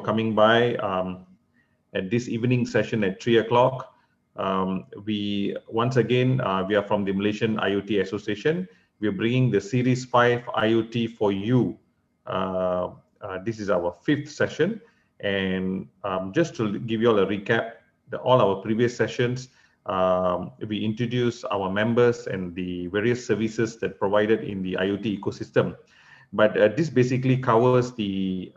for coming by at this evening session at 3 o'clock. We once again, we are from the Malaysian IoT Association. We are bringing the Series-5 IoT For You. This is our 5th session. And just to give you all a recap, all our previous sessions, we introduced our members and the various services that provided in the IoT ecosystem. But this basically covers the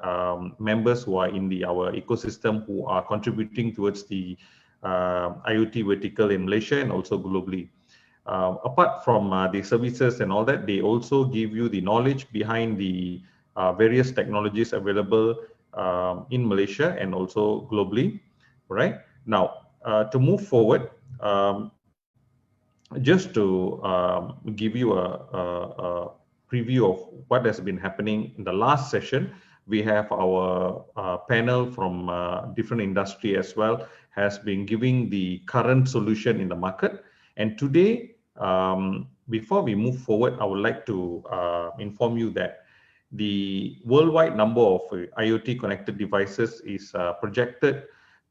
members who are in our ecosystem who are contributing towards the IoT vertical in Malaysia and also globally. Apart from the services and all that, they also give you the knowledge behind the various technologies available in Malaysia and also globally. Right now, to move forward, just to give you a preview of what has been happening in the last session, we have our panel from different industry as well has been giving the current solution in the market. And today, before we move forward, I would like to inform you that the worldwide number of IoT connected devices is projected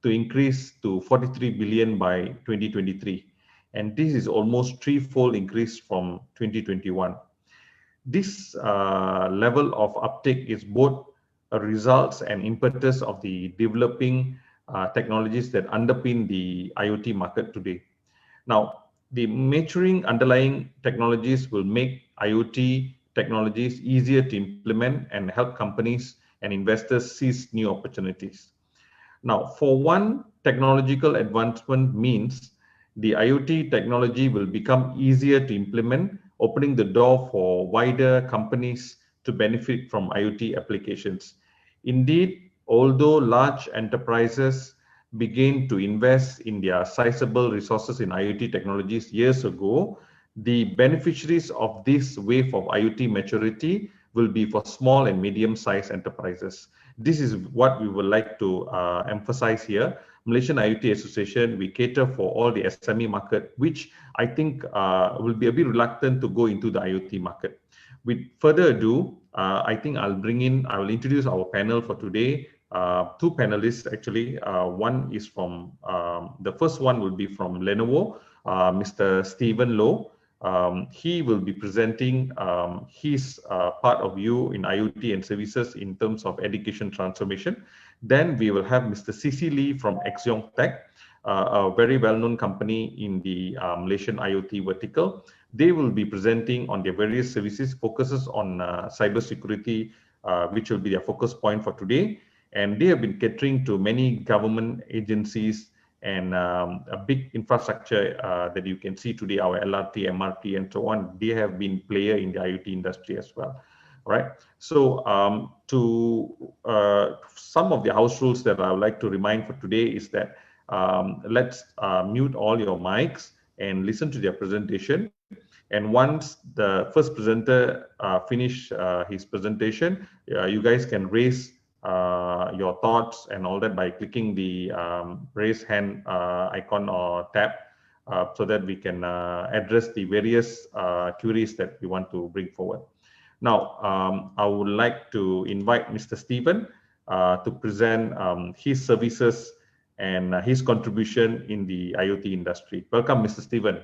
to increase to 43 billion by 2023. And this is almost threefold increase from 2021. This level of uptake is both a results and impetus of the developing technologies that underpin the IoT market today. Now, the maturing underlying technologies will make IoT technologies easier to implement and help companies and investors seize new opportunities. Now, for one, technological advancement means the IoT technology will become easier to implement, opening the door for wider companies to benefit from IoT applications. Indeed, although large enterprises began to invest in their sizable resources in IoT technologies years ago, the beneficiaries of this wave of IoT maturity will be for small and medium-sized enterprises. This is what we would like to emphasize here. Malaysian IoT Association, we cater for all the SME market, which I think will be a bit reluctant to go into the IoT market. With further ado, I think I will introduce our panel for today. Two panelists actually. One is from, the first one will be from Lenovo, Mr. Stephen Loh. He will be presenting his part of view in IoT and services in terms of education transformation. Then we will have Mr. C.C. Lee from Axiotek, a very well-known company in the Malaysian IoT vertical. They will be presenting on their various services, focuses on cybersecurity, which will be their focus point for today. And they have been catering to many government agencies and a big infrastructure that you can see today, our LRT, MRT, and so on. They have been player in the IoT industry as well. Right. So some of the house rules that I would like to remind for today is that let's mute all your mics and listen to their presentation. And once the first presenter finish his presentation, you guys can raise your thoughts and all that by clicking the raise hand icon or tab so that we can address the various queries that we want to bring forward. Now, I would like to invite Mr. Stephen to present his services and his contribution in the IoT industry. Welcome, Mr. Stephen.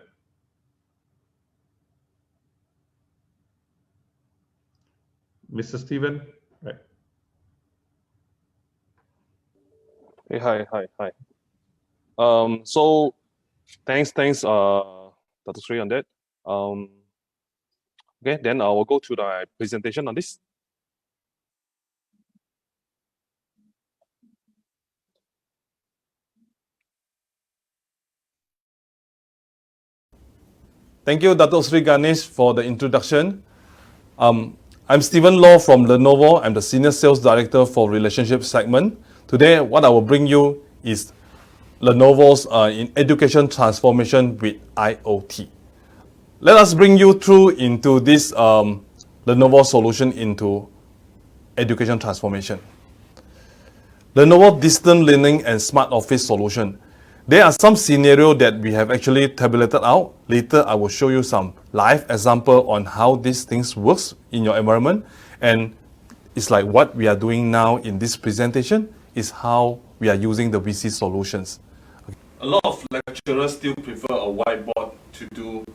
Mr. Stephen, right. Hey, hi. So thanks, Dato Sri on that. Okay, then I will go to the presentation on this. Thank you, Dato Sri Ganes, for the introduction. I'm Stephen Loh from Lenovo. I'm the Senior Sales Director for Relationship segment. Today, what I will bring you is Lenovo's in education transformation with IoT. Let us bring you through into this Lenovo solution into education transformation. Lenovo Distant Learning and Smart Office solution. There are some scenarios that we have actually tabulated out. Later, I will show you some live example on how these things works in your environment. And it's like what we are doing now in this presentation is how we are using the VC solutions. A lot of lecturers still prefer a whiteboard to do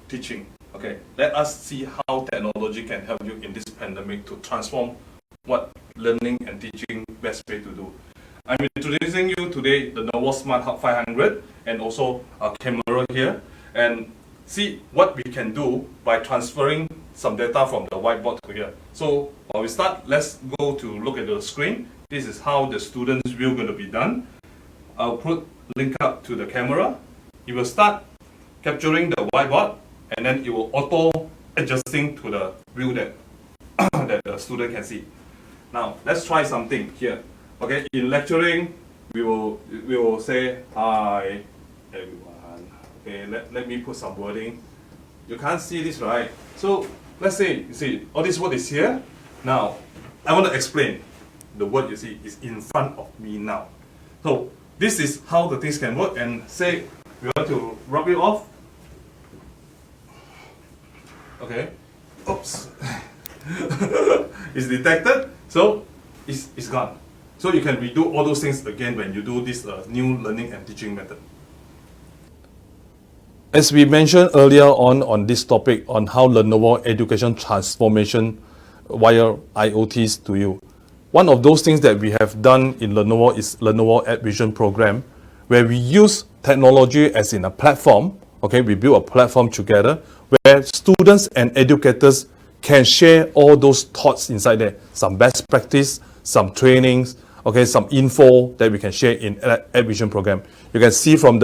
teaching. Okay, let us see how technology can help you in this pandemic to transform what learning and teaching best way to do. I'm introducing you today the Lenovo Smart Hub 500 and also a camera here, and see what we can do by transferring some data from the whiteboard to here. So while we start, let's go to look at the screen. This is how the student's view going to be done. I'll put link up to the camera. It will start capturing the whiteboard, and then it will auto adjusting to the view that that the student can see. Now let's try something here. Okay, in lecturing, we will say hi everyone. Okay, let me put some wording. You can't see this, right? So let's say you see all this word is here. Now I want to explain. The word you see is in front of me now. So this is how the things can work, and say we want to rub it off. Okay, oops. It's detected, so it's gone. So you can redo all those things again when you do this new learning and teaching method. As we mentioned earlier on this topic on how Lenovo education transformation via IoTs to you, one of those things that we have done in Lenovo is Lenovo EdVision program, where we use technology as in a platform. Okay, we build a platform together where students and educators can share all those thoughts inside there. Some best practice, some trainings, okay, some info that we can share in EdVision program. You can see from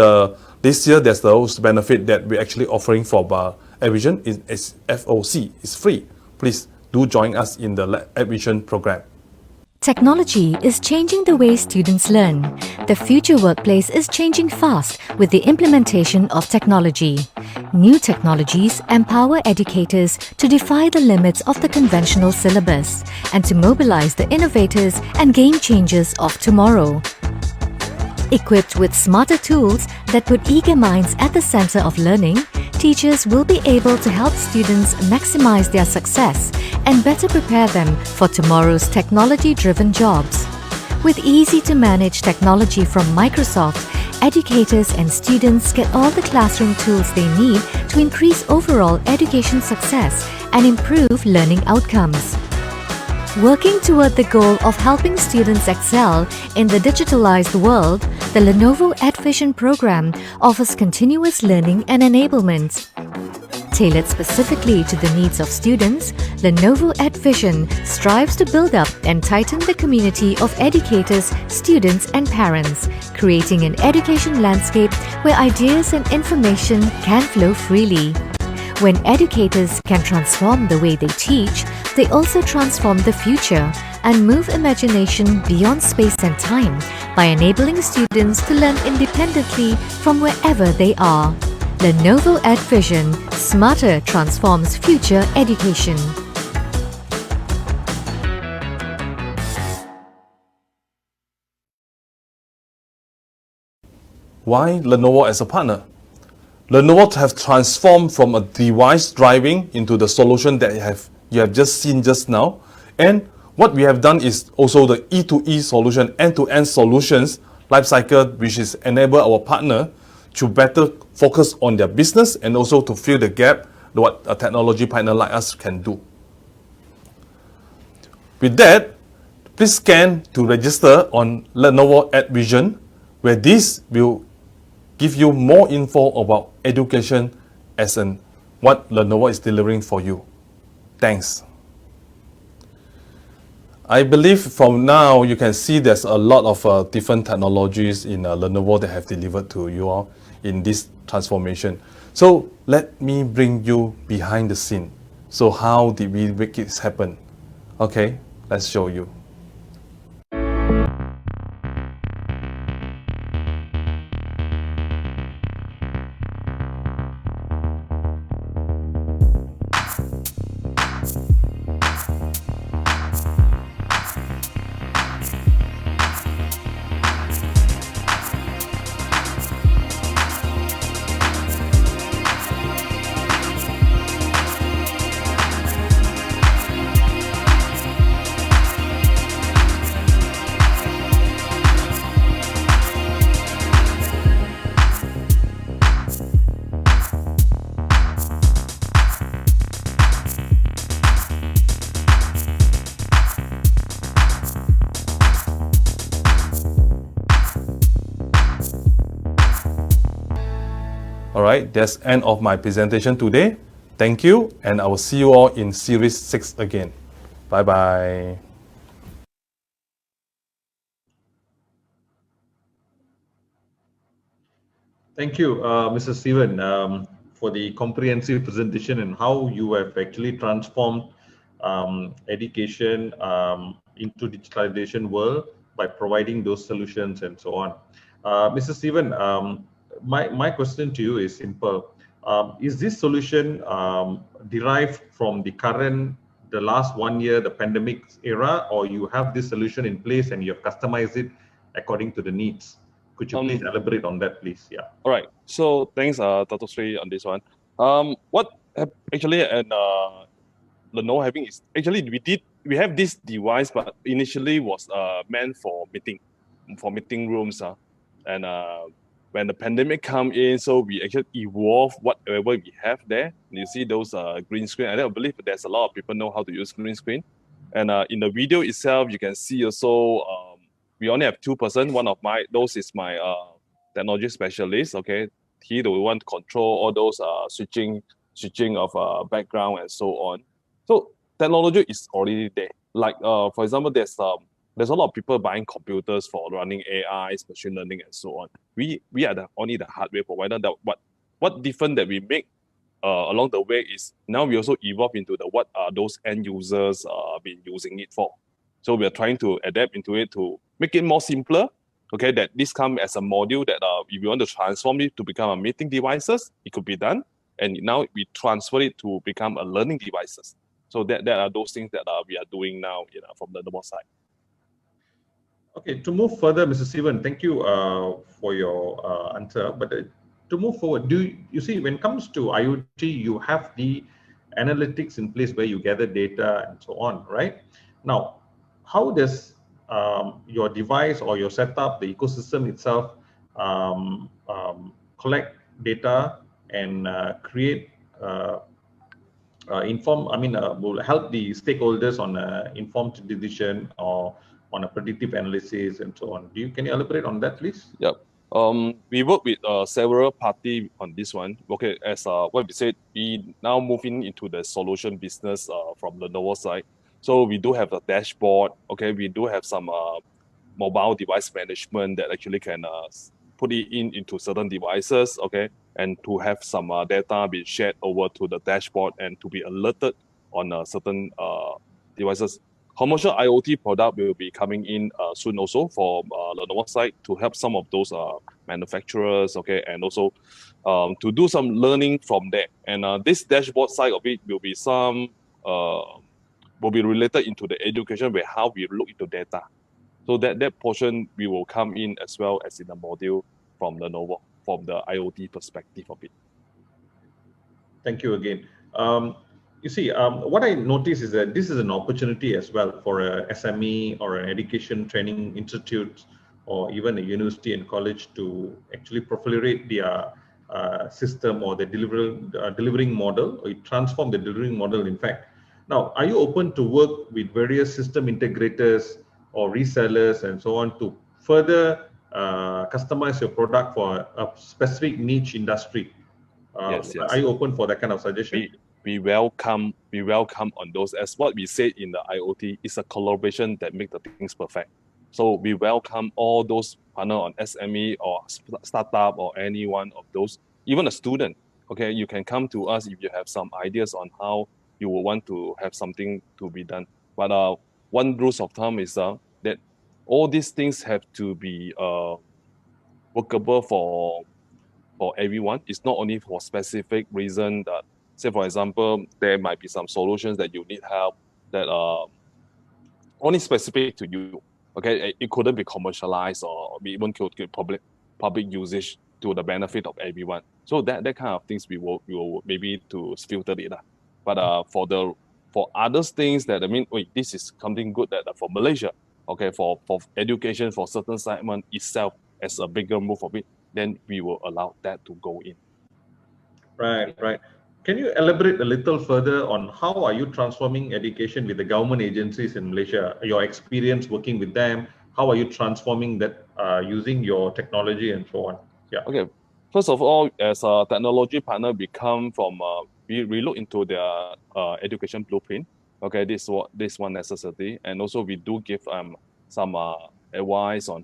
this year, there's those benefit that we're actually offering for EdVision is FOC. It's free. Please do join us in the EdVision program. Technology is changing the way students learn. The future workplace is changing fast with the implementation of technology. New technologies empower educators to defy the limits of the conventional syllabus and to mobilize the innovators and game changers of tomorrow. Equipped with smarter tools that put eager minds at the center of learning, teachers will be able to help students maximize their success and better prepare them for tomorrow's technology-driven jobs. With easy-to-manage technology from Microsoft, educators and students get all the classroom tools they need to increase overall education success and improve learning outcomes. Working toward the goal of helping students excel in the digitalized world, the Lenovo EdVision program offers continuous learning and enablement. Tailored specifically to the needs of students, Lenovo EdVision strives to build up and tighten the community of educators, students and parents, creating an education landscape where ideas and information can flow freely. When educators can transform the way they teach, they also transform the future and move imagination beyond space and time by enabling students to learn independently from wherever they are. Lenovo EdVision, smarter transforms future education. Why Lenovo as a partner? Lenovo have transformed from a device driving into the solution that you have just seen just now. And what we have done is also the E2E solution, end-to-end solutions lifecycle, which is enable our partner to better focus on their business and also to fill the gap what a technology partner like us can do. With that, please scan to register on Lenovo EdVision, where this will give you more info about education as in what Lenovo is delivering for you. Thanks. I believe from now you can see there's a lot of different technologies in Lenovo that have delivered to you all in this transformation. So let me bring you behind the scene. So how did we make this happen? Okay, let's show you. right, that's end of my presentation today. Thank you, and I will see you all in Series 6 again. Bye-bye. Thank you, Mr. Steven, for the comprehensive presentation and how you have actually transformed education into digitalization world by providing those solutions and so on. Mr. Steven, my question to you is simple. Is this solution derived from the last 1 year, the pandemic era, or you have this solution in place and you have customized it according to the needs? Could you please elaborate on that, please? Yeah. All right. So thanks, Dato Sri, on this one. What actually Lenovo having is actually we have this device, but initially was meant for meeting rooms. And when the pandemic come in, so we actually evolve whatever we have there. You see those green screen. I don't believe there's a lot of people know how to use green screen. And in the video itself, you can see also we only have 2%. One of those is my technology specialist. Okay, he the one to control all those switching of background and so on. So technology is already there. Like for example, there's a lot of people buying computers for running AIs, machine learning, and so on. We are only the hardware provider. What different that we make along the way is now we also evolve into what are those end users been using it for. So we are trying to adapt into it to make it more simpler. Okay, that this come as a module that if you want to transform it to become a meeting devices, it could be done. And now we transfer it to become a learning devices. So that are those things that we are doing now, from the Lenovo side. Okay, to move further, Mr. Steven, thank you for your answer. But to move forward, you see when it comes to IoT, you have the analytics in place where you gather data and so on, right? Now, how does your device or your setup, the ecosystem itself, collect data and create will help the stakeholders on informed decision or on a predictive analysis and so on. Can you elaborate on that, please? Yep. We work with several parties on this one. Okay, as what we said, we now moving into the solution business from the Lenovo side. So we do have a dashboard. Okay, we do have some mobile device management that actually can put it into certain devices. Okay, and to have some data be shared over to the dashboard and to be alerted on certain devices. Commercial IoT product will be coming in soon also for Lenovo side to help some of those manufacturers, okay, and also to do some learning from there. And this dashboard side of it will be will be related into the education where how we look into data. So that portion we will come in as well as in the module from Lenovo from the IoT perspective of it. Thank you again. You see, what I notice is that this is an opportunity as well for a SME or an education training institute or even a university and college to actually proliferate their system or the delivering model, or transform the delivering model, in fact. Now, are you open to work with various system integrators or resellers and so on to further customize your product for a specific niche industry? Yes. Are you open for that kind of suggestion? We welcome on those. As what we said in the IoT, it's a collaboration that makes the things perfect. So we welcome all those partner on SME or startup or any one of those, even a student. Okay, you can come to us if you have some ideas on how you will want to have something to be done. But one rule of thumb is that all these things have to be workable for everyone. It's not only for specific reason that, say for example, there might be some solutions that you need help that are only specific to you. Okay, it couldn't be commercialized or we even could get public usage to the benefit of everyone. So that kind of things we will maybe to filter it. But for other things that this is something good that for Malaysia, okay, for education for certain segment itself as a bigger move of it, then we will allow that to go in. Right. Can you elaborate a little further on how are you transforming education with the government agencies in Malaysia? Your experience working with them, how are you transforming that using your technology and so on? Yeah. Okay. First of all, as a technology partner, we come from we look into their education blueprint. Okay, this one necessity, and also we do give some advice on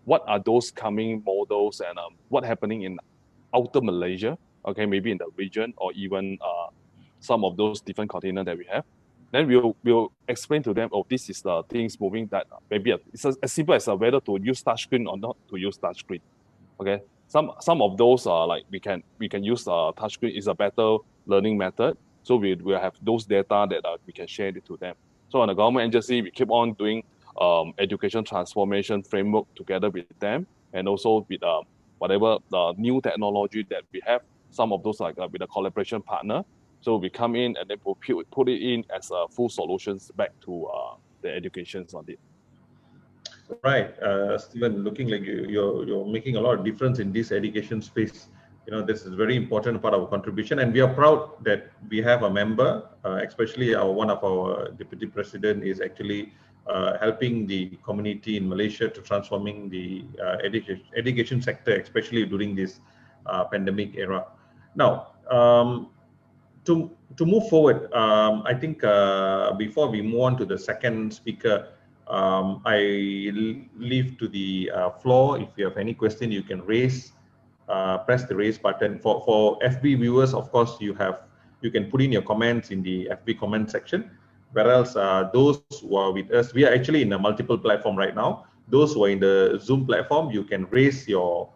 what are those coming models and what happening in outer Malaysia. Okay, maybe in the region or even some of those different continents that we have. Then we'll explain to them, oh, this is the things moving that maybe it's as simple as whether to use touchscreen or not to use touchscreen. Okay, some of those are like we can use touchscreen is a better learning method. So we will have those data that we can share it to them. So on the government agency, we keep on doing education transformation framework together with them, and also with whatever the new technology that we have. Some of those like with a collaboration partner. So we come in and then put it in as full solutions back to the educations on it. Right, Stephen, looking like you're making a lot of difference in this education space. This is a very important part of our contribution, and we are proud that we have a member, especially one of our deputy president is actually helping the community in Malaysia to transforming the education sector, especially during this pandemic era. Now, to move forward, I think before we move on to the second speaker, I leave to the floor. If you have any question, you can press the raise button. For FB viewers, of course, you can put in your comments in the FB comment section. Whereas those who are with us, we are actually in a multiple platform right now. Those who are in the Zoom platform, you can press the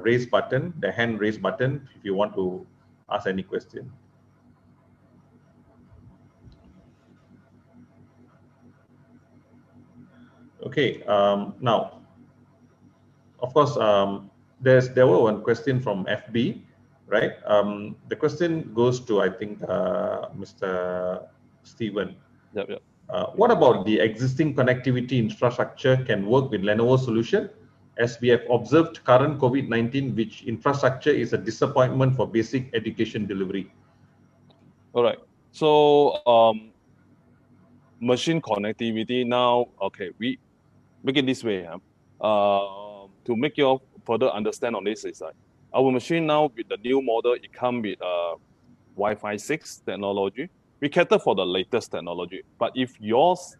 raise button, the hand raise button, if you want to ask any question. Okay, now, of course, there were one question from FB, right? The question goes to, I think, Mr. Stephen. Yep. What about the existing connectivity infrastructure can work with Lenovo solution? As we have observed current COVID-19, which infrastructure is a disappointment for basic education delivery. All right. So machine connectivity now, okay, we make it this way. To make you further understand on this is like our machine now with the new model, it comes with Wi-Fi 6 technology. We cater for the latest technology. But if yours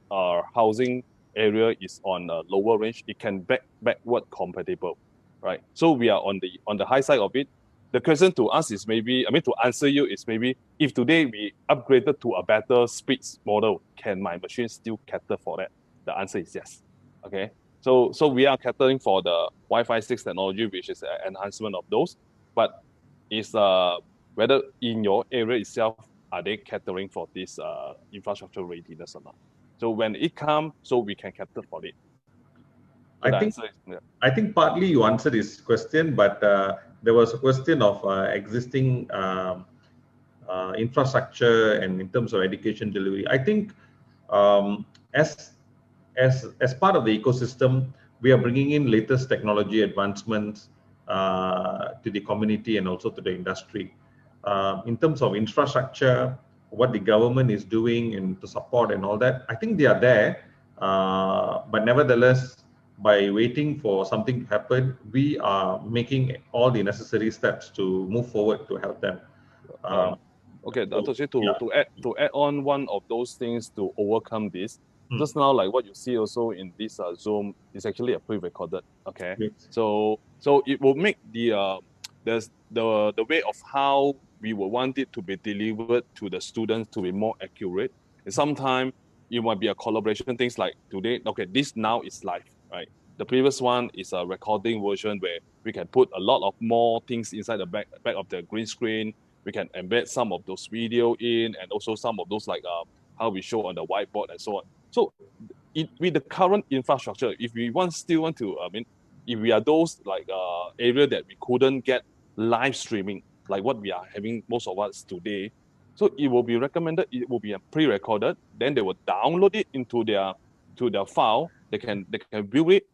housing area is on a lower range, it can backward compatible, right? So we are on the high side of it. The question to us is maybe, to answer you is maybe, if today we upgraded to a better speeds model, can my machine still cater for that? The answer is yes. Okay. So we are catering for the Wi-Fi 6 technology, which is an enhancement of those. But it's whether in your area itself, are they catering for this infrastructure readiness or not? So when it comes, so we can cater for it. I think partly you answered this question, but there was a question of existing infrastructure and in terms of education delivery. I think as part of the ecosystem, we are bringing in latest technology advancements to the community and also to the industry. In terms of infrastructure, what the government is doing and to support and all that, I think they are there. But nevertheless, by waiting for something to happen, we are making all the necessary steps to move forward to help them. Okay, Dato, to add on one of those things to overcome this, just now, like what you see also in this Zoom is actually a pre-recorded. Okay, yes. So it will make the way of how we will want it to be delivered to the students to be more accurate. And sometimes it might be a collaboration, things like today, okay, this now is live, right? The previous one is a recording version where we can put a lot of more things inside the back of the green screen. We can embed some of those video in, and also some of those like how we show on the whiteboard and so on. So with the current infrastructure, if we still want to, if we are those like area that we couldn't get live streaming, like what we are having most of us today, so it will be recommended, it will be pre-recorded, then they will download it into their file, they can view it,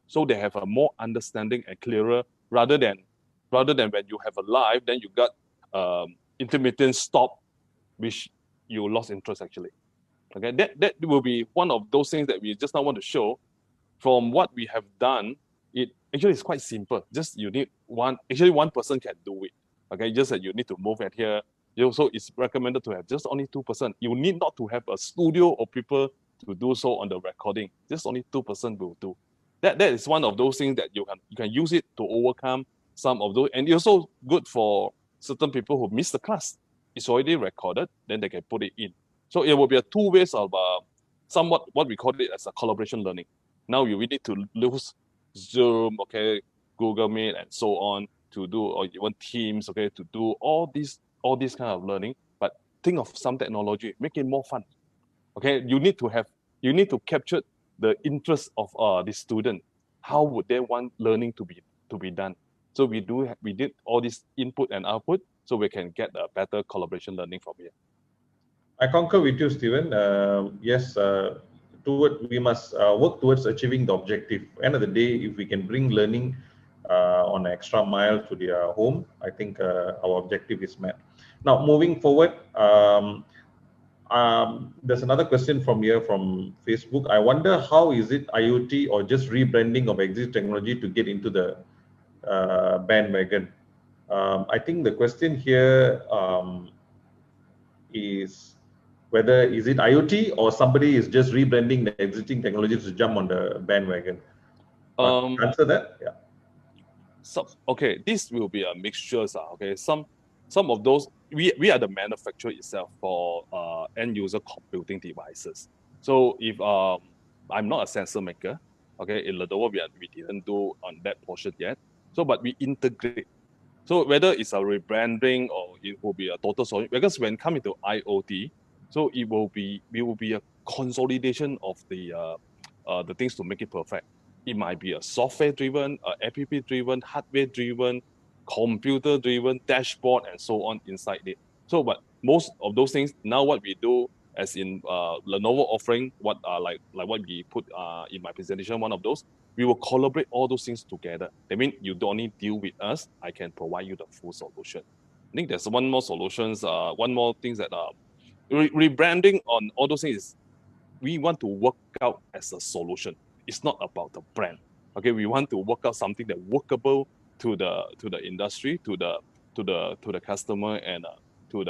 so they have a more understanding and clearer, rather than when you have a live, then you got intermittent stop, which you lost interest actually. Okay, that will be one of those things that we just now want to show. From what we have done, actually it's quite simple. Just you need one person can do it. Okay, just that you need to move it here. So it's recommended to have just only 2%. You need not to have a studio or people to do so on the recording. Just only 2% will do. That is one of those things that you can use it to overcome some of those, and it's also good for certain people who miss the class. It's already recorded, then they can put it in. So it will be a two ways of somewhat what we call it as a collaboration learning. Now you need to use Zoom, okay, Google Meet, and so on to do, or even Teams, okay, to do all this kind of learning. But think of some technology, make it more fun. Okay, you need to capture the interest of the student. How would they want learning to be done? So we did all this input and output, so we can get a better collaboration learning from here. I concur with you, Stephen. Yes, we must work towards achieving the objective. End of the day, if we can bring learning on an extra mile to their home, I think our objective is met. Now, moving forward, there's another question from here from Facebook. I wonder, how is it IoT or just rebranding of existing technology to get into the bandwagon? I think the question here is whether is it IoT or somebody is just rebranding the existing technologies to jump on the bandwagon. Answer that? Yeah. So, okay, this will be a mixture. Okay, some of those, we are the manufacturer itself for end user computing devices. So if I'm not a sensor maker, okay, in Lenovo we didn't do on that portion yet. So but we integrate. So whether it's a rebranding or it will be a total solution, because when come into IoT, so it will be a consolidation of the things to make it perfect. It might be a software-driven, app-driven, hardware-driven, computer-driven, dashboard, and so on inside it. So, but most of those things, now what we do, as in Lenovo offering, what like what we put in my presentation, one of those, we will collaborate all those things together. That means you don't need to deal with us. I can provide you the full solution. I think there's one more solutions, one more things that rebranding on all those things is we want to work out as a solution. It's not about the brand. Okay, we want to work out something that workable to the industry, to the customer, and to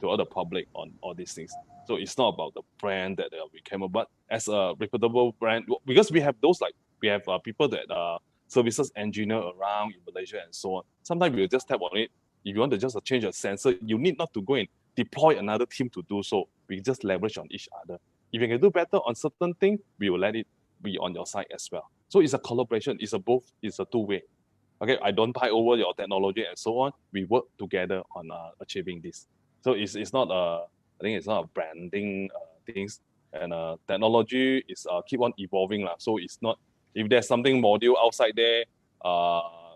all the public on all these things. So it's not about the brand that we came up, but as a reputable brand, because we have those we have people that are services engineer around in Malaysia and so on. Sometimes we'll just tap on it. If you want to just change a sensor, you need not to go and deploy another team to do so. We just leverage on each other. If you can do better on certain thing, we will let it be on your side as well. So it's a collaboration. It's a two-way. Okay, I don't buy over your technology and so on. We work together on achieving this. So it's not I think it's not a branding things, and technology is keep on evolving lah. So it's not, if there's something module outside there,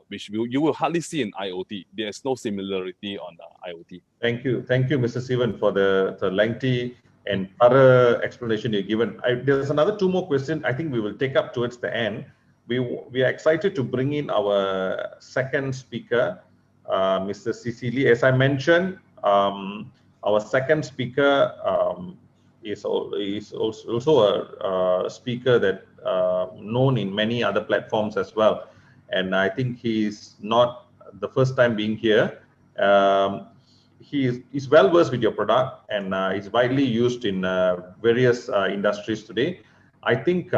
which you will hardly see in IoT. There's no similarity on IoT. Thank you, Mr. Sivan, for the lengthy and thorough explanation you've given. There's another two more questions I think we will take up towards the end. We are excited to bring in our second speaker, Mr. Cecily. As I mentioned, our second speaker is also a speaker that known in many other platforms as well. And I think he's not the first time being here. He's well versed with your product, and is widely used in various industries today. I think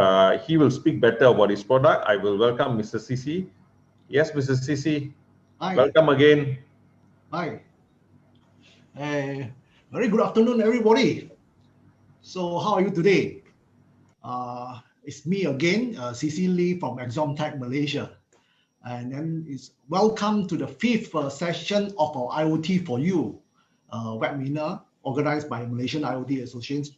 he will speak better about his product. I will welcome Mr. Cici. Yes, Mr. Cici. Hi. Welcome again. Hi. Very good afternoon, everybody. So how are you today? It's me again, Cici Lee from Axiotek, Malaysia. And then it's welcome to the fifth session of our IoT For You webinar organized by Malaysian IoT Association,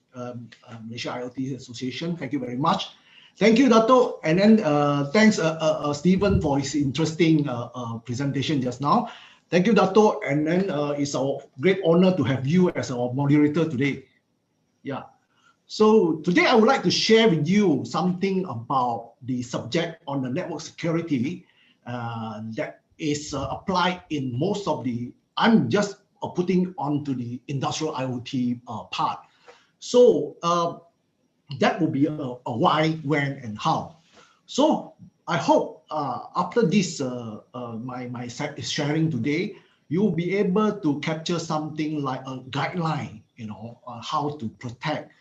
Malaysia IoT Association. Thank you very much. Thank you, Dato. And then thanks, Stephen, for his interesting presentation just now. Thank you, Dato. And then it's our great honor to have you as our moderator today. Yeah. So today I would like to share with you something about the subject on the network security that is applied in most of the, I'm just putting onto the industrial IoT part. So that will be a why, when, and how. So I hope after this my sharing today, you'll be able to capture something like a guideline, how to protect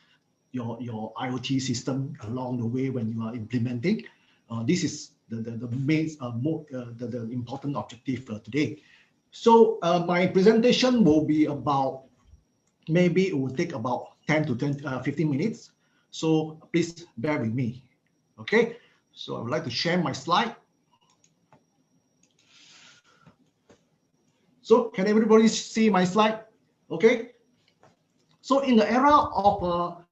your IoT system along the way when you are implementing. This is the main the important objective today. So my presentation will be about, maybe it will take about 10 to 15 minutes. So please bear with me. Okay. So I would like to share my slide. So can everybody see my slide? Okay. So in the era of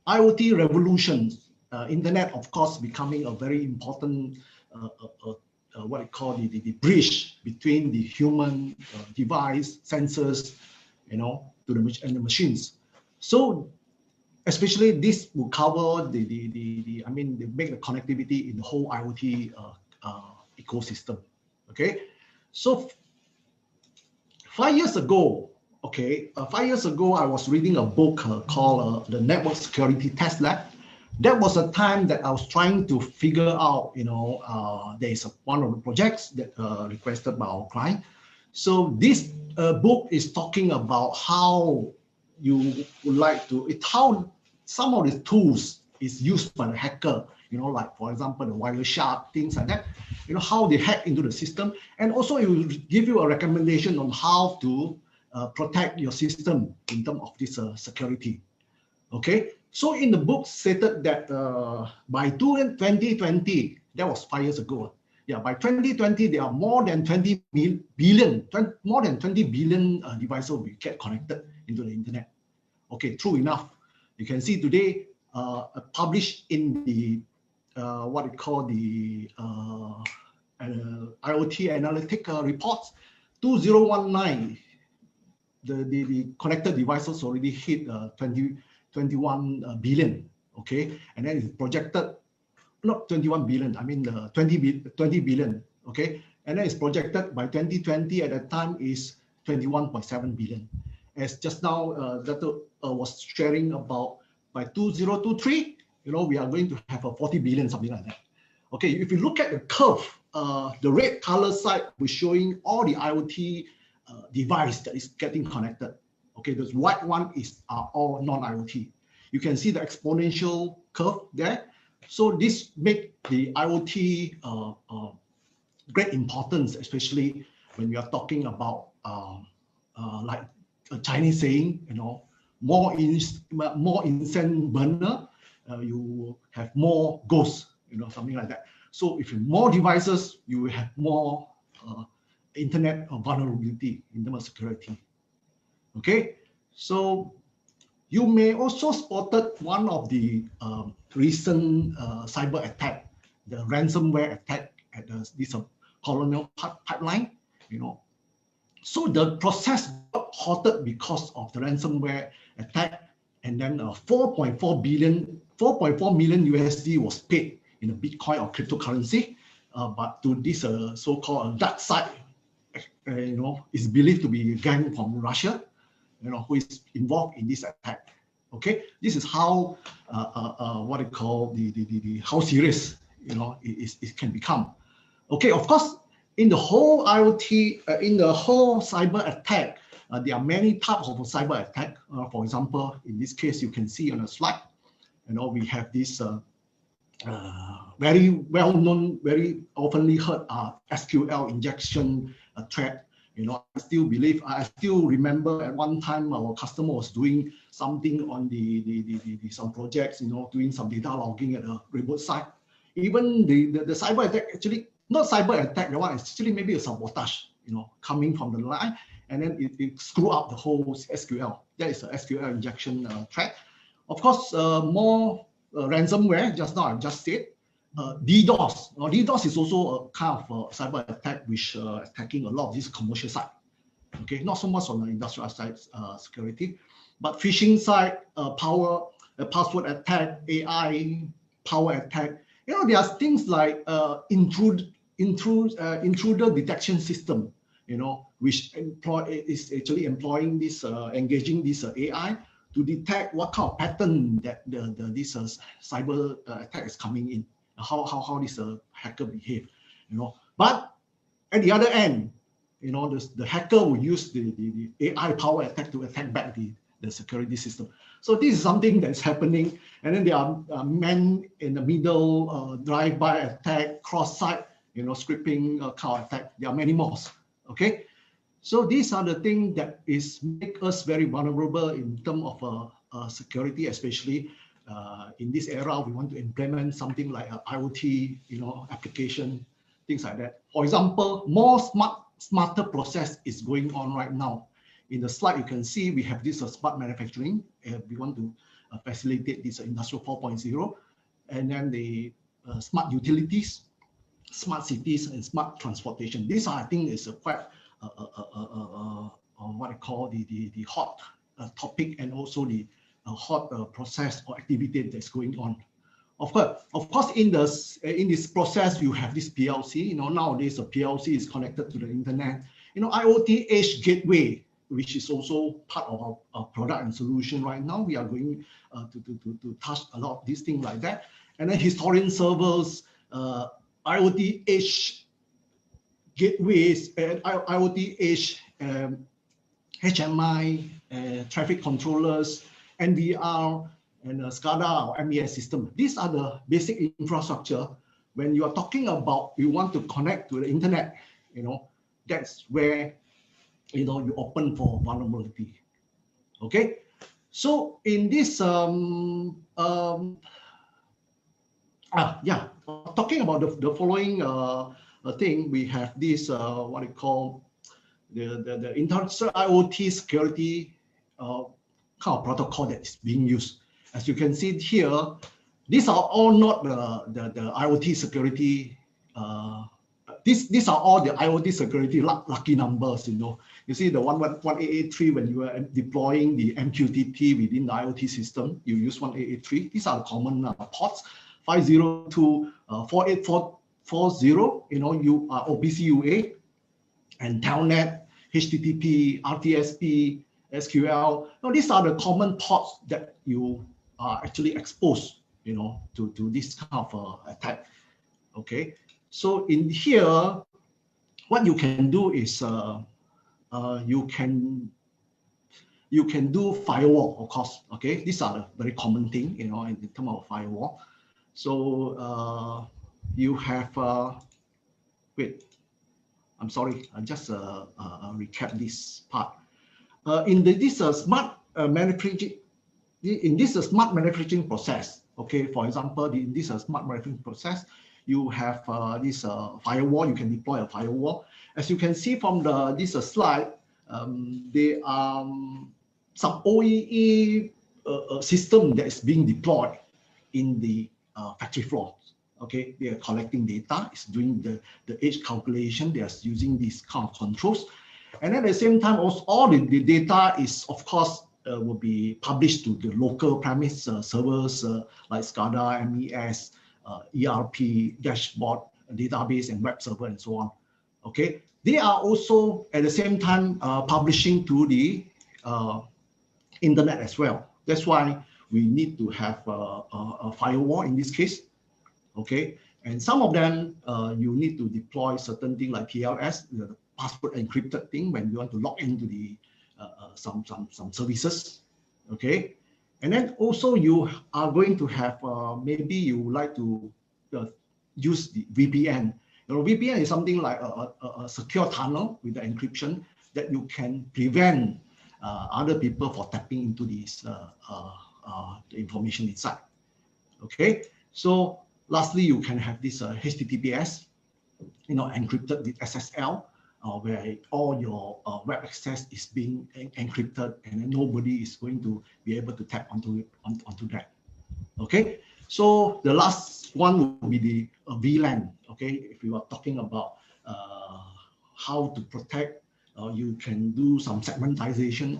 IoT revolutions, internet, of course, becoming a very important what I call the bridge between the human device, sensors, to the machines. So especially this will cover they make the connectivity in the whole IoT ecosystem. Okay, so 5 years ago, I was reading a book called The Network Security Test Lab. That was a time that I was trying to figure out, there is one of the projects that requested by our client. So this book is talking about how you would like to, how some of the tools is used by the hacker, like for example, the Wireshark, things like that, how they hack into the system. And also it will give you a recommendation on how to protect your system in terms of this security. Okay, so in the book stated that by 2020, that was 5 years ago. Yeah, by 2020, there are more than 20 billion devices will get connected into the internet. Okay, true enough. You can see today, published in the what we call the IoT analytic reports, 2019, the connected devices already hit 21 billion. Okay, and then it's projected, not 21 billion, I mean 20 billion. Okay, and then it's projected by 2020 at that time is 21.7 billion. As just now Dato was sharing about, by 2023, we are going to have a 40 billion, something like that. Okay, if you look at the curve, the red color side was showing all the IoT device that is getting connected. Okay, the white one are all non-IoT. You can see the exponential curve there. So this makes the IoT great importance, especially when we are talking about like a Chinese saying, more incense burner, you have more ghosts, something like that. So if you more devices, you will have more internet vulnerability in terms of security. Okay, so you may also spotted one of the recent cyber attack, the ransomware attack at this colonial pipeline. So the process got halted because of the ransomware attack, and then 4.4 million USD was paid in a Bitcoin or cryptocurrency, but to this so-called dark side, is believed to be a gang from Russia, who is involved in this attack. Okay, this is how what I call the how serious it can become. Okay, of course, in the whole IoT, in the whole cyber attack, there are many types of cyber attack. For example, in this case, you can see on the slide, we have this very well-known, very oftenly heard SQL injection threat. I still remember at one time our customer was doing something on some projects, doing some data logging at a remote site. Even the cyber attack, actually not cyber attack, the one is actually maybe a sabotage, coming from the line, and then it screw up the whole SQL. That is a SQL injection threat. Of course, more ransomware. Just now I just said. DDoS. DDoS is also a kind of cyber attack which attacking a lot of this commercial side. Okay, not so much on the industrial side security, but phishing side, password attack, AI power attack. There are things like intruder detection system. Which is actually employing this, engaging this AI to detect what kind of pattern that this cyber attack is coming in. how this hacker behave, But at the other end, the hacker will use the AI power attack to attack back the security system. So this is something that's happening. And then there are men in the middle, drive-by attack, cross-site, scripting kind of attack. There are many more. Okay. So these are the things that make us very vulnerable in terms of security, especially in this era. We want to implement something like IoT, application, things like that. For example, more smarter process is going on right now. In the slide, you can see we have this smart manufacturing. We want to facilitate this industrial 4.0, and then the smart utilities, smart cities, and smart transportation. These are, I think, is quite what I call the hot topic, and also the hot process or activity that's going on. Of course, in this process, you have this PLC. Nowadays the PLC is connected to the internet. IoT Edge Gateway, which is also part of our product and solution right now. We are going to touch a lot of these things like that. And then historian servers, IoT Edge gateways, IoT Edge HMI, traffic controllers, NVR, and SCADA or MES system. These are the basic infrastructure. When you are talking about you want to connect to the internet, that's where you open for vulnerability. Okay, so in this talking about the following thing, we have this what I call the Industrial IoT security kind of protocol that is being used. As you can see here, these are all not the IoT security. These are all the IoT security lucky numbers. You see the 18883 when you are deploying the MQTT within the IoT system, you use 1883. These are the common ports. 502 4840. You are OPC UA and Telnet, HTTP, RTSP, SQL. These are the common ports that you are actually exposed, to this kind of attack. Okay, so in here, what you can do is you can do firewall, of course. Okay, these are the very common thing, in terms of firewall. So you have wait. I'm sorry. I just recap this part. In this smart manufacturing. In this smart manufacturing process, okay, for example, in this smart manufacturing process, you have this firewall. You can deploy a firewall. As you can see from this slide, there are some OEE system that is being deployed in the factory floor. Okay, they are collecting data, it's doing the edge calculation, they are using these kind of controls. And at the same time, also all the data is, of course, will be published to the local premise servers like SCADA, MES, ERP, dashboard, database, and web server, and so on. Okay, they are also at the same time publishing to the internet as well. That's why we need to have a firewall in this case. Okay, and some of them you need to deploy certain things like TLS, the password encrypted thing when you want to log into the some services. Okay, and then also you are going to have maybe you would like to use the VPN. VPN is something like a secure tunnel with the encryption that you can prevent other people from tapping into this the information inside. Okay, so lastly, you can have this HTTPS, encrypted with SSL, where all your web access is being encrypted, and then nobody is going to be able to tap onto that. Okay, so the last one will be the VLAN. Okay, if you are talking about how to protect, you can do some segmentization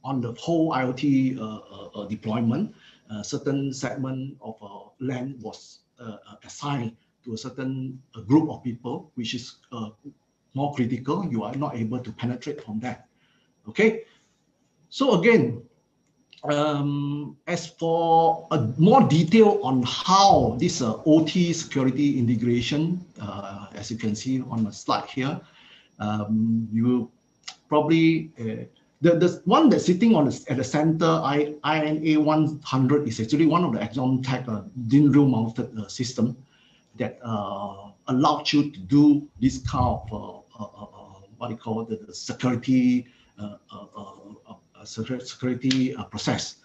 on the whole IoT deployment. Certain segment of LAN was assigned to a certain group of people, which is more critical. You are not able to penetrate from that. Okay, so again, As for more detail on how this OT security integration, as you can see on the slide here, you probably the one that's sitting on at the center, INA 100, is actually one of the Axiotek DIN rail mounted system that allowed you to do this kind of what you call the security security process.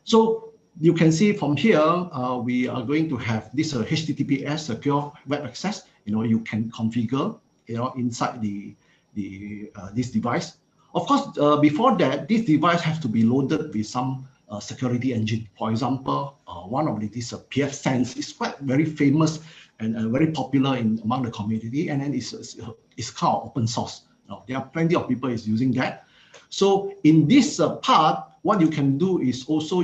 So you can see from here, we are going to have this HTTPS secure web access. You can configure, inside this device. Of course, before that, this device has to be loaded with some security engine. For example, one of this PFSense is quite very famous and very popular among the community, and then it's kind of open source. There are plenty of people is using that. So in this part, what you can do is also,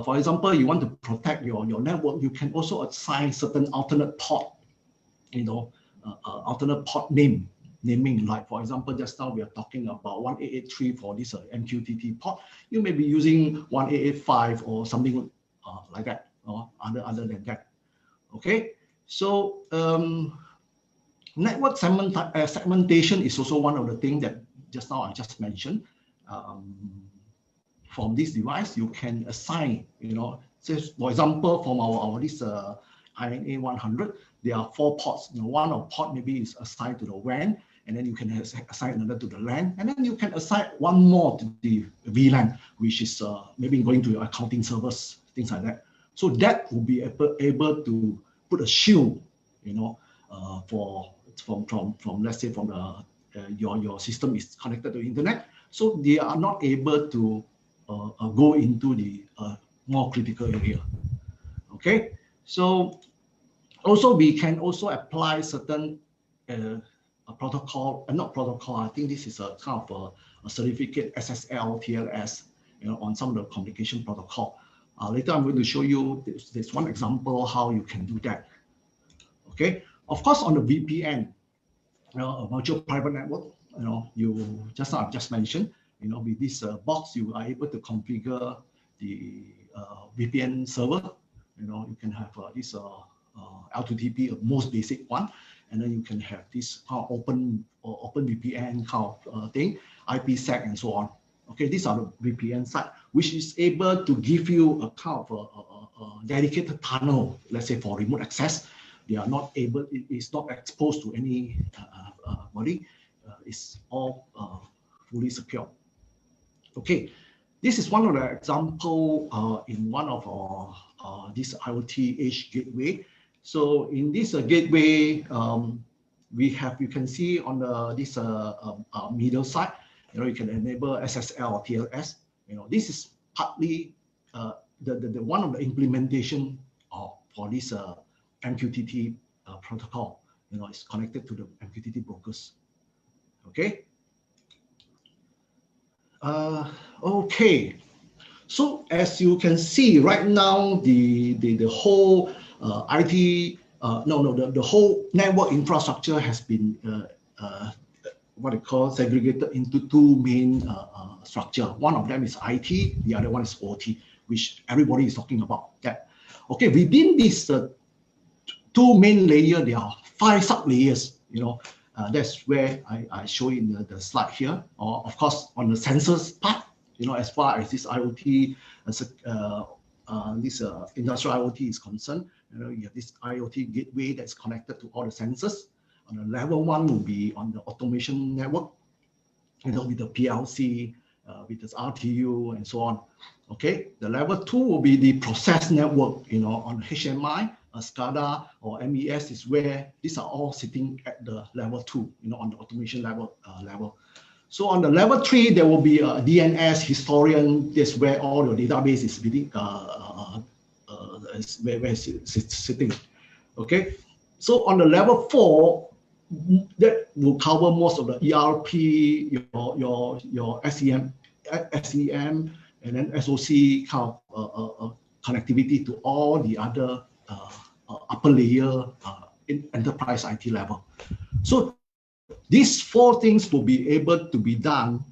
for example, you want to protect your network, you can also assign certain alternate port, alternate port naming. Like, for example, just now we are talking about 1883 for this MQTT port. You may be using 1885 or something like that, or other than that. Okay, so network segmentation is also one of the things that just now I just mentioned. From this device, you can assign, say, for example, from our this INA 100, there are 4 ports. One of port maybe is assigned to the WAN, and then you can assign another to the LAN, and then you can assign one more to the VLAN, which is maybe going to your accounting servers, things like that. So that will be able to put a shield, from let's say from the your system is connected to the internet, so they are not able to go into the more critical area. Okay, so also we can also apply certain protocol, not protocol. I think this is a kind of a certificate SSL, TLS, on some of the communication protocol. Later, I'm going to show you this one example how you can do that. Okay, of course, on the VPN, a virtual private network, you I've just mentioned, with this box, you are able to configure the VPN server. You can have this L2TP, most basic one, and then you can have this kind of open VPN kind of thing, IPsec and so on. Okay, these are the VPN side, which is able to give you a kind of a dedicated tunnel, let's say for remote access. They are not able, it's not exposed to any body. It's all fully secure. Okay, this is one of the example in one of our this IoT Edge gateway. So in this gateway, you can see on this middle side, you can enable SSL or TLS. This is partly the one of the implementation for this MQTT protocol. It's connected to the MQTT brokers. Okay. Okay. So as you can see right now, the whole the whole network infrastructure has been what they call segregated into 2 main structure. One of them is IT, the other one is OT, which everybody is talking about that. Okay, within this 2 main layers, there are 5 sub layers. That's where I show in the slide here. Or of course, on the sensors part, as far as this IoT, this industrial IoT is concerned, you have this IoT gateway that's connected to all the sensors. On the level 1 will be on the automation network, with the PLC, with this RTU and so on. Okay, the level 2 will be the process network, on HMI, SCADA or MES is where these are all sitting at the level 2, on the automation level. So on the level 3, there will be a DNS historian. That's where all your database is where it's sitting. Okay, so on the level 4, that will cover most of the ERP, your SEM, and then SOC kind of connectivity to all the other upper layer in enterprise IT level. So these 4 things will be able to be done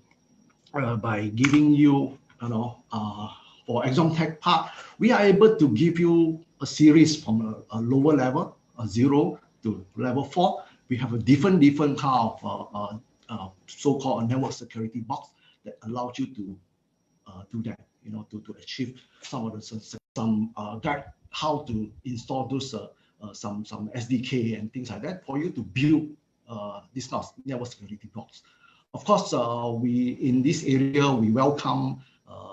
by giving you, for ExamTech part, we are able to give you a series from a lower level, a 0 to level 4. We have a different kind of so-called network security box that allows you to do that, to achieve some of the guide how to install those some SDK and things like that for you to build this kind of network security box. Of course, we in this area we welcome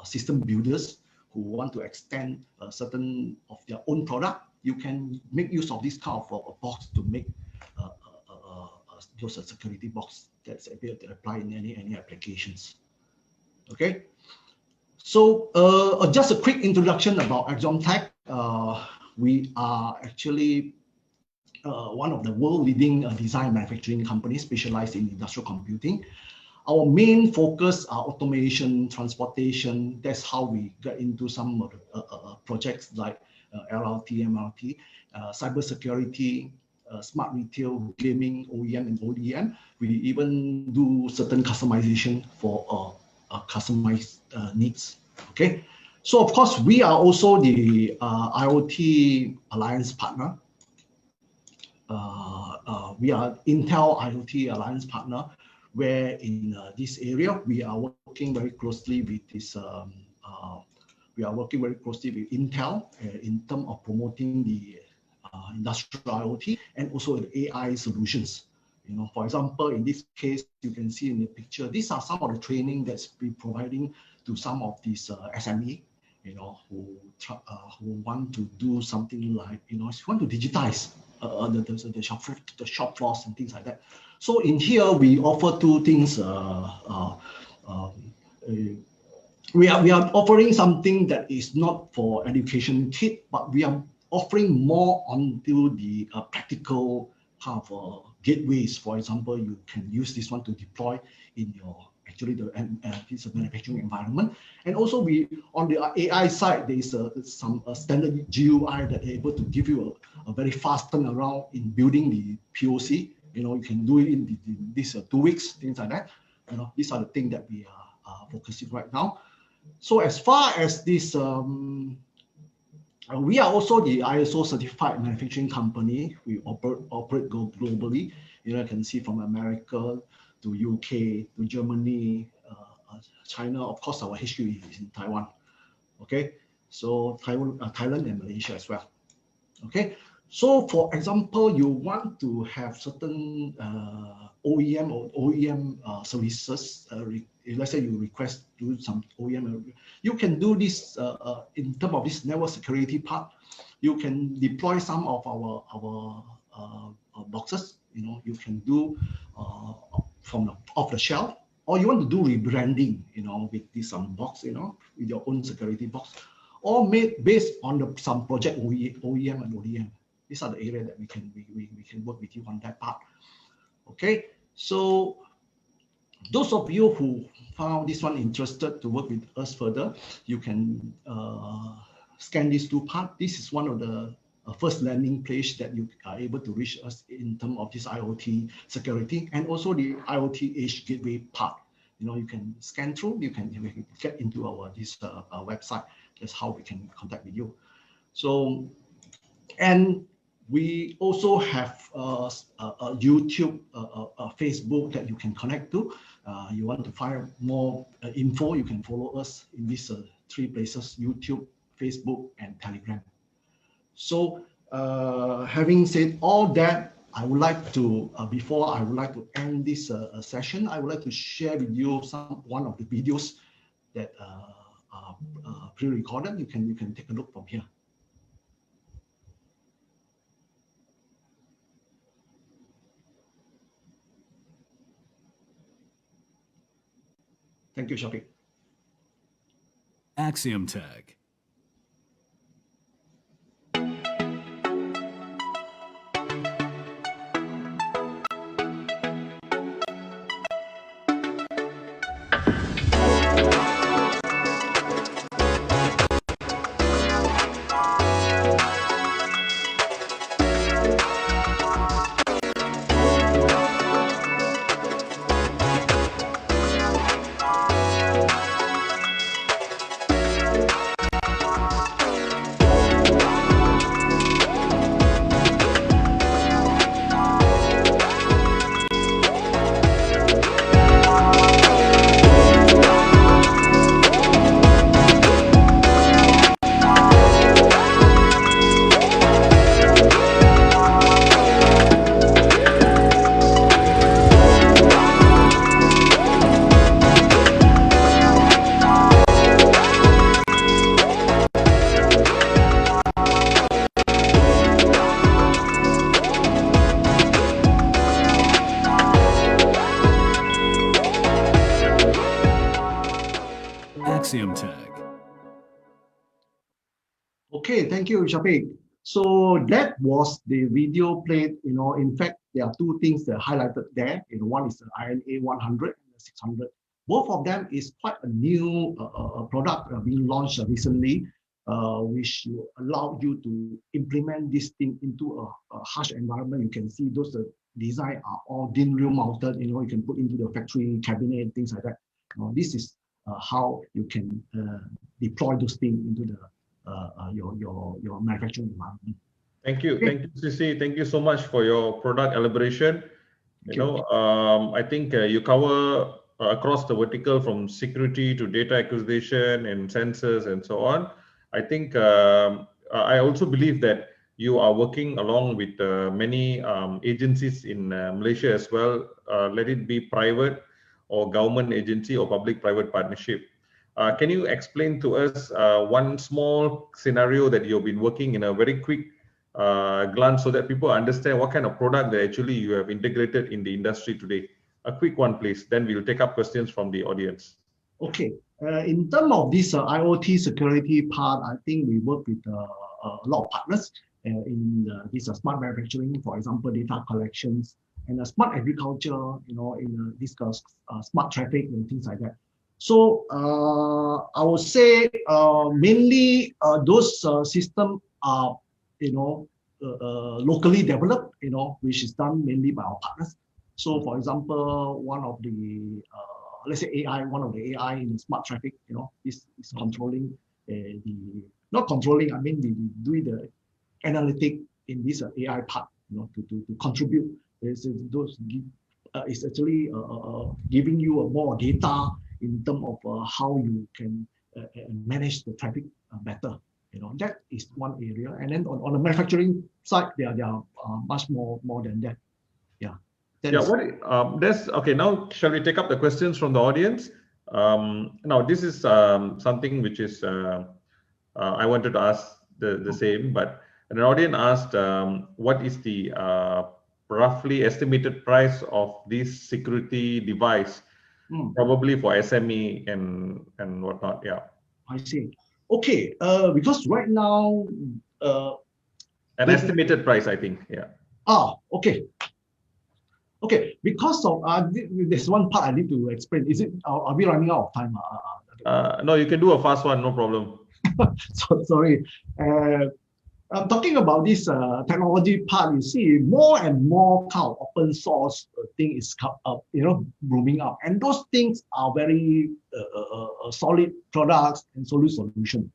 system builders who want to extend certain of their own product. You can make use of this kind of a box to make those security box that's able to apply in any applications. Okay. So just a quick introduction about ExamTech. We are actually one of the world-leading design manufacturing companies specialized in industrial computing. Our main focus are automation, transportation. That's how we get into some of the projects like LRT, MRT, cybersecurity, smart retail, gaming, OEM, and ODM. We even do certain customization for customized needs. Okay, so of course we are also the IoT Alliance partner. We are Intel IoT Alliance partner, where in this area we are working very closely with this. We are working very closely with Intel in terms of promoting the industrial IoT and also the AI solutions. For example, in this case, you can see in the picture, these are some of the training that's been providing to some of these SME, who want to do something like, if you want to digitize the shop floors and things like that. So in here, we offer two things. We are offering something that is not for education kit, but we are offering more onto the practical kind of gateways. For example, you can use this one to deploy in your this manufacturing environment. And also we on the AI side, there is some standard GUI that are able to give you a very fast turnaround in building the POC. You can do it in this 2 weeks, things like that. These are the things that we are focusing right now. So as far as this, we are also the ISO certified manufacturing company. We operate globally. You can see from America to UK to Germany, China. Of course, our HQ is in Taiwan. Okay, so Thailand and Malaysia as well. Okay, so for example, you want to have certain OEM or OEM services. Let's say you request to do some OEM, you can do this in terms of this network security part. You can deploy some of our boxes. You can do from off the shelf, or you want to do rebranding, with this box, with your own security box, or made based on some project OEM and ODM. These are the areas that we can work with you on that part. Okay, so those of you who found this one interested to work with us further, you can scan these two parts. This is one of the first landing page that you are able to reach us in terms of this IoT security and also the IoT Edge Gateway part. You can scan through, you can get into our website. That's how we can contact with you. So, and we also have a YouTube, Facebook that you can connect to. You want to find more info, you can follow us in these 3 places: YouTube, Facebook, and Telegram. So having said all that, I would like to, before I would like to end this session, I would like to share with you one of the videos that are pre-recorded. You can take a look from here. Thank you, Shafiq. Axiotek. Okay, thank you, Shafiq. So that was the video played. In fact, there are two things that are highlighted there. One is the INA 100 and the 600. Both of them is quite a new product being launched recently, which will allow you to implement this thing into a harsh environment. You can see those design are all thin rail mounted. You can put into the factory cabinet, things like that. This is how you can deploy those things into the your manufacturing environment. Thank you, CC. Thank you so much for your product elaboration. I think you cover across the vertical from security to data acquisition and sensors and so on. I think I also believe that you are working along with many agencies in Malaysia as well. Let it be private or government agency or public-private partnership. Can you explain to us one small scenario that you've been working in a very quick glance so that people understand what kind of product that actually you have integrated in the industry today? A quick one, please. Then we'll take up questions from the audience. Okay. In terms of this IoT security part, I think we work with a lot of partners in this smart manufacturing, for example, data collections, and smart agriculture, in this smart traffic and things like that. So I would say mainly those systems are, locally developed, which is done mainly by our partners. So for example, one of the, let's say AI, one of the AI in smart traffic, is controlling not controlling, I mean, doing the analytic in this AI part, to contribute. It's actually giving you more data in terms of how you can manage the traffic better. That is one area. And then on the manufacturing side, there are much more than that. Yeah. That's okay. Now, shall we take up the questions from the audience? Now, this is something which is I wanted to ask the same, but an audience asked, what is the roughly estimated price of this security device, probably for SME and whatnot? Yeah. I see. Okay. Because right now, an estimated price, I think. Yeah. Okay. Okay. Because of there's one part I need to explain. Is it? Are we running out of time? No, you can do a fast one. No problem. Sorry. I'm talking about this technology part. You see, more and more kind of open source thing is blooming up, and those things are very solid products and solid solution.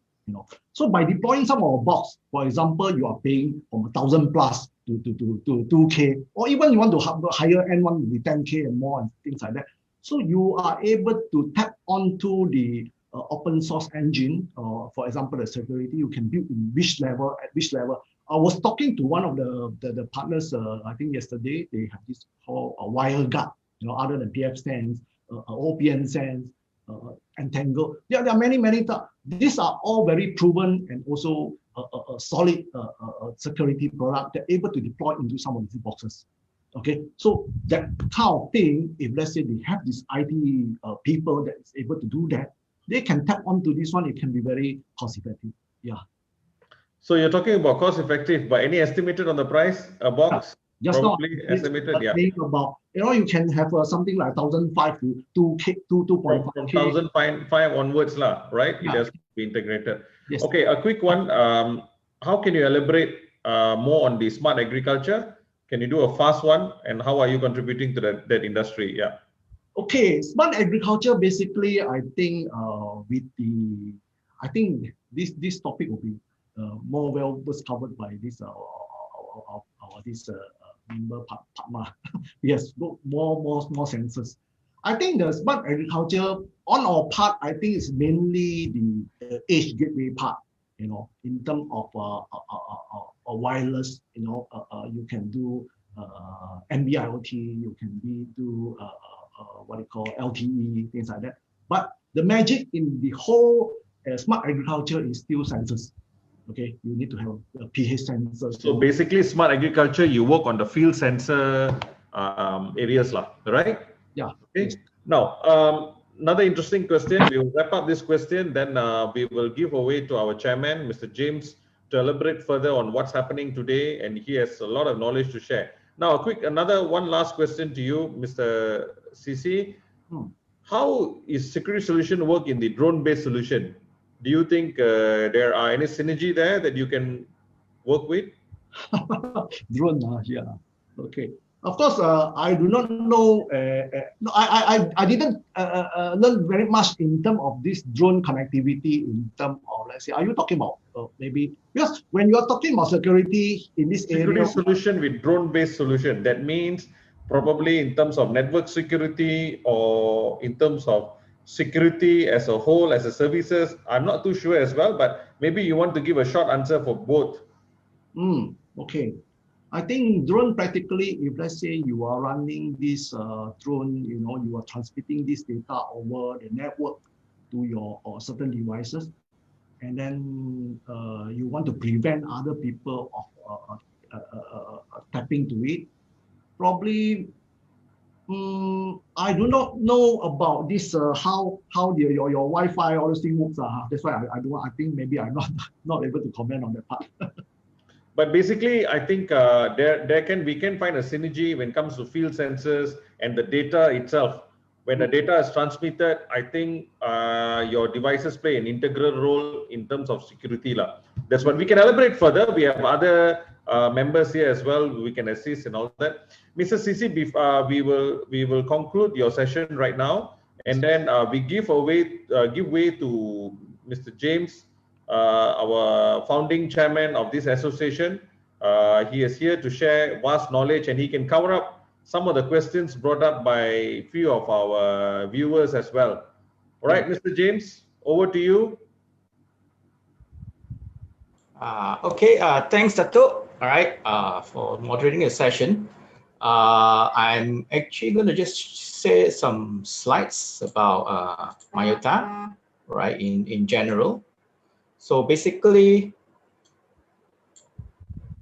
So by deploying some of our box, for example, you are paying from 1,000 plus to 2K, or even you want to have a higher end one with 10K and more and things like that. So you are able to tap onto the open source engine, for example, the security you can build in which level, at which level. I was talking to one of the partners, I think yesterday. They have this called a WireGuard, other than PF Sense, OPN Sense, Entangle. There are many. These are all very proven and also a solid security product that are able to deploy into some of these boxes. Okay, so that kind of thing, if let's say they have this IT people that is able to do that, they can tap onto this one. It can be very cost effective. Yeah. So you're talking about cost effective, but any estimated on the price? A box? Yeah. Just probably estimated. Yeah. About, you can have something like 1,500 to 2.5. From 1,005 onwards, right? Yeah. It has to be integrated. Yes. Okay, a quick one. How can you elaborate more on the smart agriculture? Can you do a fast one? And how are you contributing to that industry? Yeah. Okay, smart agriculture, basically, I think I think this topic will be more well covered by this this member partner. Yes, more sensors. I think the smart agriculture on our part, I think it's mainly the edge gateway part. In terms of a wireless, you can do MyIoT, you can do what you call LTE, things like that. But the magic in the whole smart agriculture is still sensors. Okay, you need to have a pH sensor. So basically, smart agriculture, you work on the field sensor areas, right? Yeah. Okay. Yes. Now, another interesting question. We will wrap up this question, then we will give away to our chairman, Mr. James, to elaborate further on what's happening today, and he has a lot of knowledge to share. Now, one last question to you, Mr. CC. How is security solution work in the drone-based solution? Do you think there are any synergy there that you can work with? Drone, yeah. Okay. Of course, I do not know. No, I didn't learn very much in terms of this drone connectivity. In terms of, let's say, are you talking about maybe, because when you are talking about security in this area, security solution with drone-based solution, that means probably in terms of network security or in terms of security as a whole, as a services. I'm not too sure as well, but maybe you want to give a short answer for both. Okay. I think drone practically, if let's say you are running this drone, you are transmitting this data over the network to your certain devices, and then you want to prevent other people of tapping to it. Probably, I do not know about this how your Wi-Fi all those things works. That's why I think maybe I'm not able to comment on that part. But basically, I think we can find a synergy when it comes to field sensors and the data itself. When the data is transmitted, I think your devices play an integral role in terms of security. That's what we can elaborate further. We have other members here as well. We can assist and all that. Mr. Sisi, we will conclude your session right now, and then we give way to Mr. James, our founding chairman of this association. He is here to share vast knowledge, and he can cover up some of the questions brought up by a few of our viewers as well. All right, Mr. James, over to you. Okay, thanks, Dato. All right, for moderating the session. I'm actually going to just share some slides about MyIoTA, right, in general. So basically,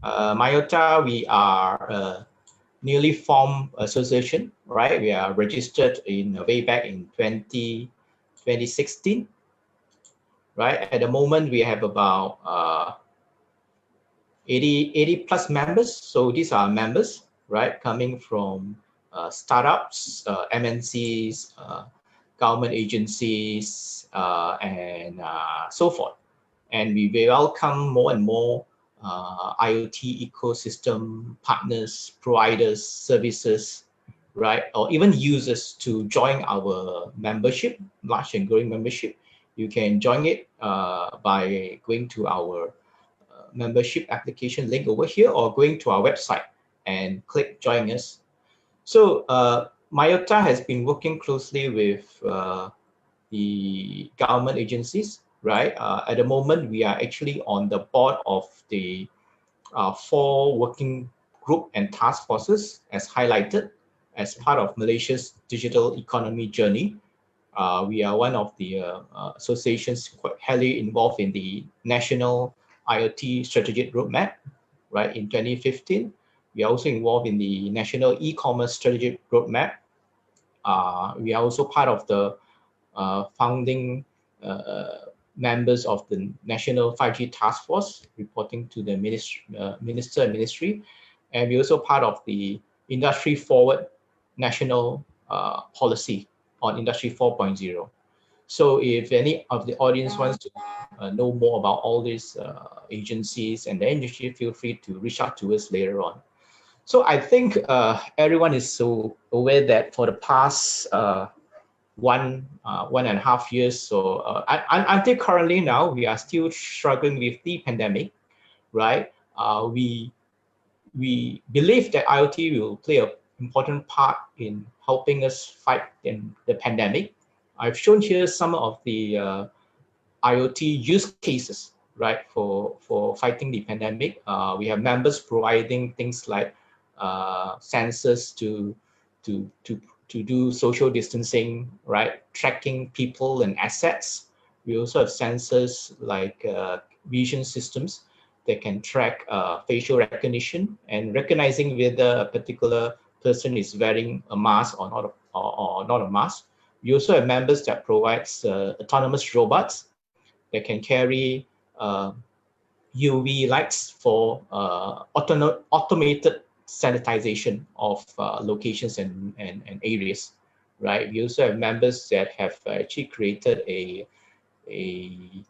MyIoTA, we are a newly formed association, right? We are registered way back in 2016, right? At the moment, we have about 80 plus members. So these are members, right, coming from startups, MNCs, government agencies, and so forth. And we welcome more and more IoT ecosystem partners, providers, services, right, or even users to join our membership, large and growing membership. You can join it by going to our membership application link over here, or going to our website and click join us. So MyIoTA has been working closely with the government agencies, right? At the moment, we are actually on the board of the 4 working group and task forces, as highlighted, as part of Malaysia's digital economy journey. We are one of the associations quite heavily involved in the National IoT Strategic Roadmap, right, in 2015. We are also involved in the National E-commerce Strategic Roadmap. We are also part of the founding members of the National 5G Task Force, reporting to the Minister and Ministry. And we're also part of the Industry Forward National Policy on Industry 4.0. So if any of the audience wants to know more about all these agencies and the industry, feel free to reach out to us later on. So I think everyone is so aware that for the past 1.5 years, so until currently now, we are still struggling with the pandemic, right? We believe that IoT will play an important part in helping us fight in the pandemic. I've shown here some of the IoT use cases, right, for fighting the pandemic. We have members providing things like sensors to do social distancing, right, tracking people and assets. We also have sensors like vision systems that can track facial recognition and recognizing whether a particular person is wearing a mask or not a mask. We also have members that provides autonomous robots that can carry UV lights for automated sanitization of locations and areas, right? We also have members that have actually created a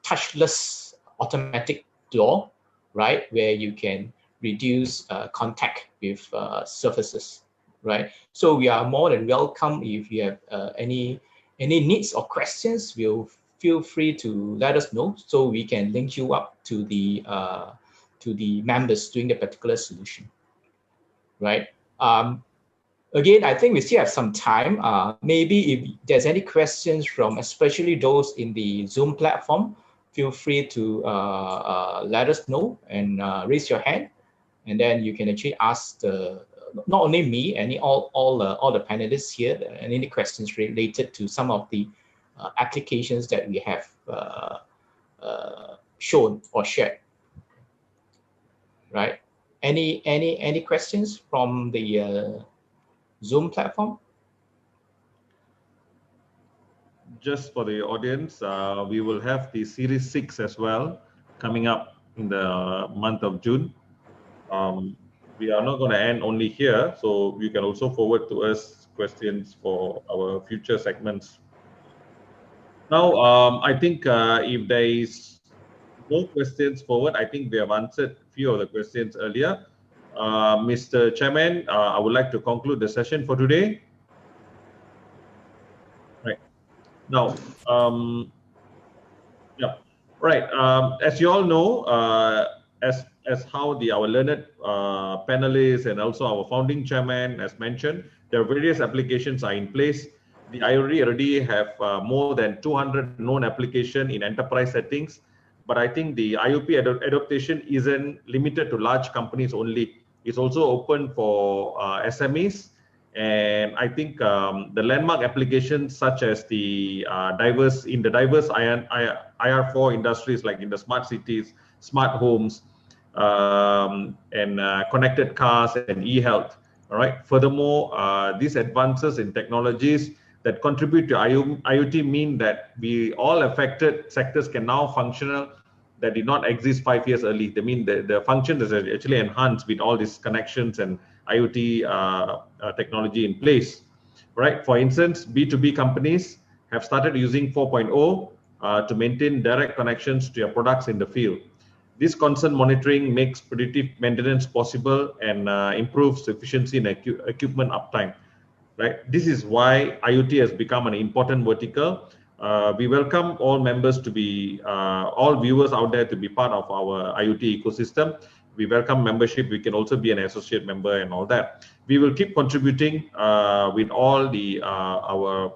touchless automatic door, right, where you can reduce contact with surfaces, right? So we are more than welcome if you have any needs or questions. We'll feel free to let us know so we can link you up to the members doing the particular solution, right? Again, I think we still have some time. Maybe if there's any questions from especially those in the Zoom platform, feel free to let us know and raise your hand, and then you can actually ask not only me, all the panelists here, and any questions related to some of the applications that we have shown or shared. Right? Any questions from the Zoom platform? Just for the audience, we will have the Series-6 as well coming up in the month of June. We are not going to end only here, so you can also forward to us questions for our future segments. Now, I think if there is no questions forward, I think we have answered a few of the questions earlier. Mr. Chairman, I would like to conclude the session for today. Right. Now, yeah, right. As you all know, as how our learned panelists and also our founding chairman has mentioned, there are various applications are in place. The IoT already have more than 200 known application in enterprise settings, but I think the IoT adaptation isn't limited to large companies only. It's also open for SMEs. And I think the landmark applications such as the diverse IR4 industries, like in the smart cities, smart homes, and connected cars and e-health. All right. Furthermore, these advances in technologies that contribute to IoT mean that we all affected sectors can now functional that did not exist 5 years early. They mean the function is actually enhanced with all these connections and IoT technology in place, right? For instance, B2B companies have started using 4.0 to maintain direct connections to your products in the field. This constant monitoring makes predictive maintenance possible and improves efficiency and equipment uptime, right? This is why IoT has become an important vertical. We welcome all members to be, all viewers out there to be part of our IoT ecosystem. We welcome membership. We can also be an associate member and all that. We will keep contributing with all the our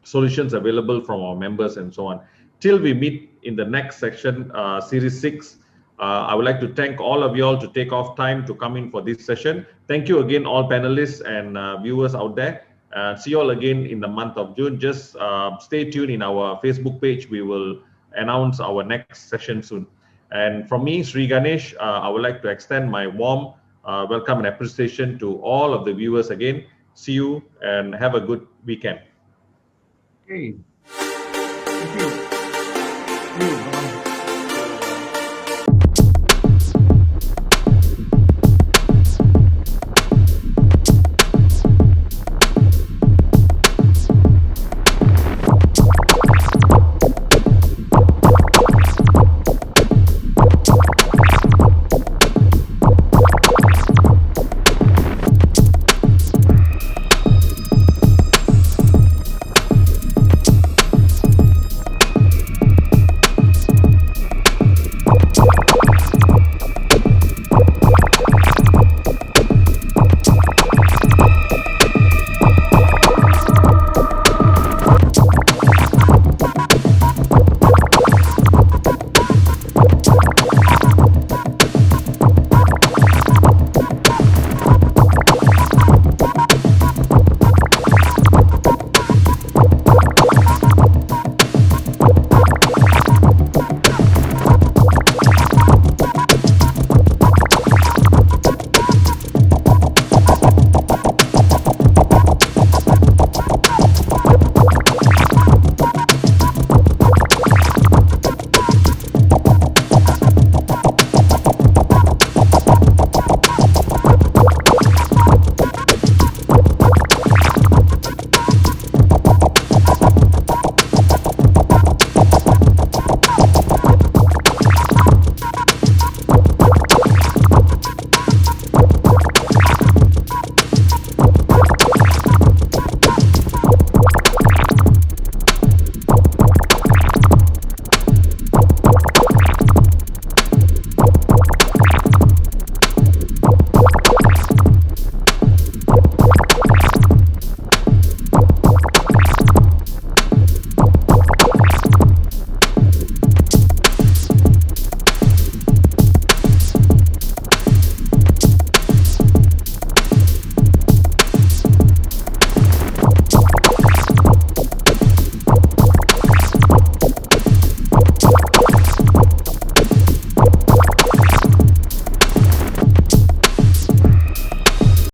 solutions available from our members and so on. Till we meet in the next section, Series-6, I would like to thank all of you all to take off time to come in for this session. Thank you again, all panelists and viewers out there. See you all again in the month of June. Just stay tuned in our Facebook page. We will announce our next session soon. And from me, Sri Ganesh, I would like to extend my warm welcome and appreciation to all of the viewers again. See you and have a good weekend. Okay. Thank you.